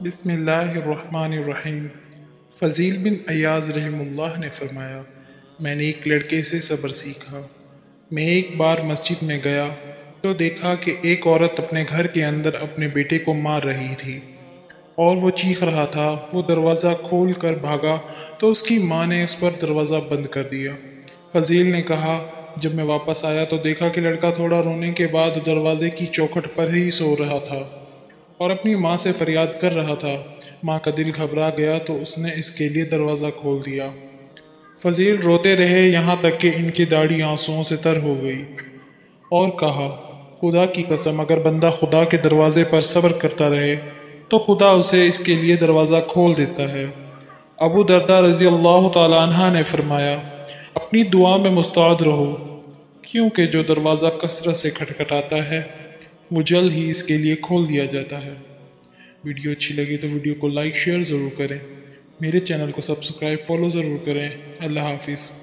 بسم اللہ الرحمن الرحیم۔ فضیل بن ایاز رحم اللہ نے فرمایا، میں نے ایک لڑکے سے صبر سیکھا۔ میں ایک بار مسجد میں گیا تو دیکھا کہ ایک عورت اپنے گھر کے اندر اپنے بیٹے کو مار رہی تھی اور وہ چیخ رہا تھا۔ وہ دروازہ کھول کر بھاگا تو اس کی ماں نے اس پر دروازہ بند کر دیا۔ فضیل نے کہا، جب میں واپس آیا تو دیکھا کہ لڑکا تھوڑا رونے کے بعد دروازے کی چوکھٹ پر ہی سو رہا تھا اور اپنی ماں سے فریاد کر رہا تھا۔ ماں کا دل گھبرا گیا تو اس نے اس کے لیے دروازہ کھول دیا۔ فضیل روتے رہے یہاں تک کہ ان کی داڑھی آنسوؤں سے تر ہو گئی اور کہا، خدا کی قسم، اگر بندہ خدا کے دروازے پر صبر کرتا رہے تو خدا اسے اس کے لیے دروازہ کھول دیتا ہے۔ ابو درداء رضی اللہ تعالیٰ عنہ نے فرمایا، اپنی دعا میں مستعد رہو، کیونکہ جو دروازہ کثرت سے کھٹکھٹاتا ہے وہ جلد ہی اس کے لیے کھول دیا جاتا ہے۔ ویڈیو اچھی لگی تو ویڈیو کو لائک شیئر ضرور کریں، میرے چینل کو سبسکرائب فالو ضرور کریں۔ اللہ حافظ۔